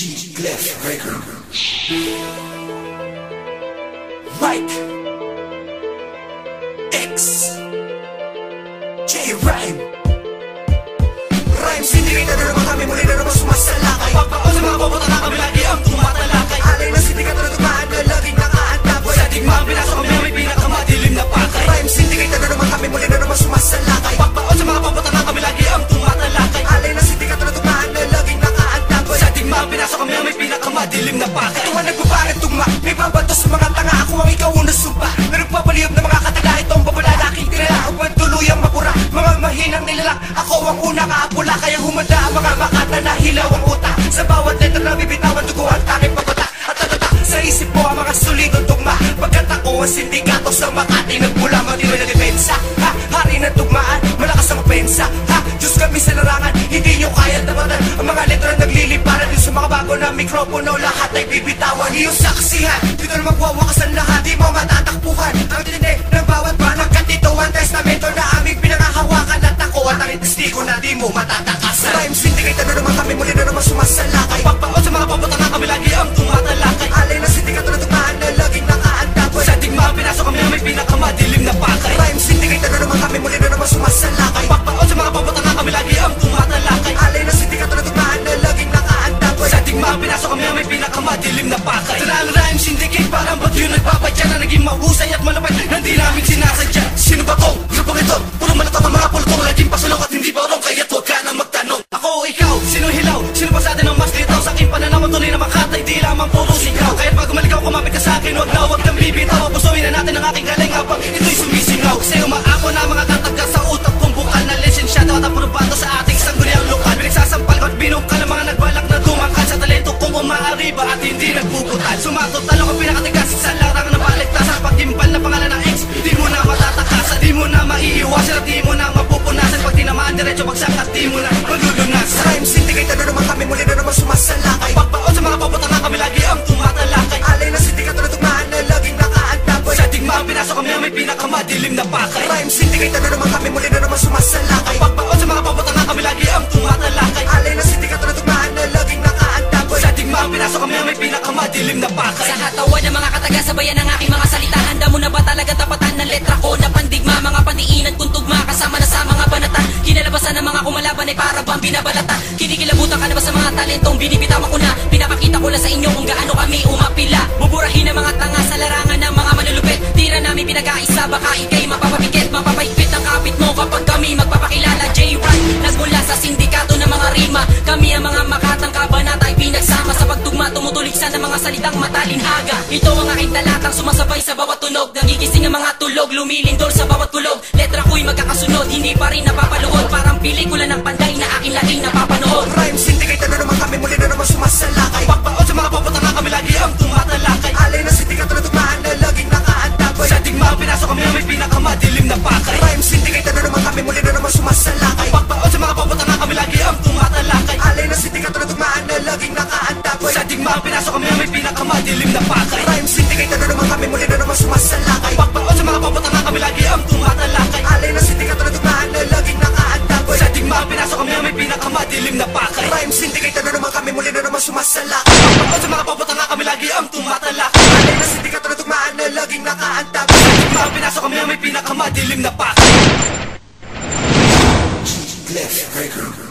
G-Clef Record. Mike X J-Rhyme Rhyme Syndicate na naman kami, muli na naman sumasalakay. Pagpaon sa mga boboto na kami lagi ang tumatalakay. Alay na Syndicate na tumaan na laging nakaantabay. Sa digmaan pinasok kami may pinakamadilim na pakay. Rhyme Syndicate na naman kami, muli na naman sumasalakay. Pagpaon sa mga boboto na kami lagi ang tumatalakay. Alay na Syndicate na tumaan na laging nakaantabay. Sa digmaan pinasok kami may pinakamadilim na pakay. Ito ang nagbabarat tugma, may babato sa mga tanga. Ako ang ikaw ang nasuba na nagpapaliyab na mga kataga. Itong babalalaking tinala upang tuluyang mapura. Mga mahinang nilalang, ako ang una kaapula. Kaya humanda ang mga makata na hilaw ang utak. Sa bawat letra na bibitawan, dugo ang takip pagkota. At tatatak sa isip mo ang mga solidong tugma. Pagkat ako ang sindikato sa Makati, nagmula matibay na depensa. Ha, hari ng tugmaan, malakas ang pensa. Ha, Diyos kami sa larangan, hindi nyo kaya tabatan. Ang mga letra nagliliparan din sa mga bago na mikropono. Lahat ay bibitawan, iyong saksihan. Dito na magwawakas ang lahat, di mo matatakbuhan. Ang tindig ng bawat banang katito ang testamento na aming pinangahawakan. At ako at ang testigo na di mo matatakasan. Rhyme Syndicate na naman kami, muli na naman sumasalakay. Pagpaon sa mga boboto na kami lagi ang tumatalakay. Alay na Syndicate na tumaan na laging nakaantabay. Sa digmaan pinasok kami may pinakamadilim na pakay. Rhyme Syndicate na naman kami, muli na naman sumasalakay. Pagpaon sa mga boboto na kami lagi ang tumatalakay. Alay na Syndicate na tumaan na laging nakaantabay. Sa digmaan pinasok kami may pinakamadilim na pakay. Tara ang Rhyme Syndicate, parang bagyo nagpapadya na naging mahusay at malapay. Hindi namin sinasadya. Sino ba to? Grupong ito, puro malatang ang mga pultong. Laging pasulong at hindi barong, kaya't huwag ka na magtanong. Ako o ikaw, sino hilaw? Sino ba sa atin ang mas litaw? Sa aking pananaw, tunay na makatay, di lamang puro sigaw. Kaya't pag umaligaw, kumapit ka sa akin, huwag kang bibitaw. Pusuin na natin ang aking galing habang ito'y sumisingaw. Kasi umaako na mga kataga sa utak kong bukal na lisensyado at aprobado sa ating sangguniang lokal. Pinagsasampal ko at binukal ang mga nagbalak na dumangkal sa talento kung umaariba at hindi nagbubutal. Sumatot talong ang pinakatigas sa larangan ng baliktasan. Pagtimpal na pangalan ng X, di mo na matatakasan, di mo na maiiwasan at di mo na mapupunasan. Pag tinamaan diretso bagsak at di mo na maglulunas. Rhyme Syndicate na naman kami, muli na naman sumasalakay. Pagpaon sa mga boboto na kami lagi ang tumatalakay. Alay na Syndicate na tumaan na laging nakaantabay. Sa digmaan pinasok kami may pinakamadilim na pakay. Rhyme Syndicate na naman kami, muli na naman sumasalakay. Pagpaon sa mga boboto na kami lagi ang tumatalakay. Alay na Syndicate na tumaan na laging nakaantabay. Sa digmaan pinasok kami may pinakamadilim na pakay. Sa katawan ng mga kataga, sabayan ng aking mga salita. Handa mo na ba talaga tapatan ng letra ko na pandigma? Mga pandiinan kung tugma, kasama na sa mga banata. Kinalabasan ng mga kumalaban ay para bang binabalata. Kinikilabutan ka na ba sa mga talentong binibitawan ko na? Pinapakita ko lang sa inyo kung gaano kami umapila. Buburahin ang mga tanga sa larangan ng mga malulupit. Tira namin pinag-aisa, baka ikay mapapapikit. Mapapahigpit ang kapit mo kapag kami magpapakilala. J-Rhyme, nagmula sa sindikato ng mga rima. Kami ang mga makatang kabanata ay pinagsama. Sa pagtugma tumutuligsan ng mga salitang matalinhaga. Ito ang aking talatang sumasabay sa bawat tunog. Nagigising ang mga tulog, lumilindol sa bawat kulog. Letra ko'y magkakasunod, hindi pa rin napapaluhod. Parang pelikula ng panday na aking laging napapanood. Rhyme Syndicate na naman kami, muli na naman sumasalakay. Pagpaon sa mga boboto na kami lagi ang tumatalakay. Alay na Syndicate na tumaan na laging nakaantabay. Sa digmaan pinasok kami may pinakamadilim na pakay. Rhyme Syndicate na naman kami, muli na naman sumasalakay. Pagpaon sa mga boboto na kami lagi ang tumatalakay. Alay na Syndicate na tumaan na laging nakaantabay. Sa digmaan pinasok kami may pinakamadilim na pakay. Rhyme Syndicate na naman kami, muli na naman sumasalakay. Pagpaon sa mga boboto na kami lagi ang tumatalakay. Alay na Syndicate na tumaan na laging nakaantabay. Sa digmaan pinasok kami may pinakamadilim na pakay. Rhyme Syndicate na naman kami, muli na naman sumasalakay. Pagpaon sa mga boboto na kami lagi ang tumatalakay. Alay na Syndicate na tumaan na laging nakaantabay. Sa digmaan pinasok kami may pinakamadilim na pakay. G-Clef Record.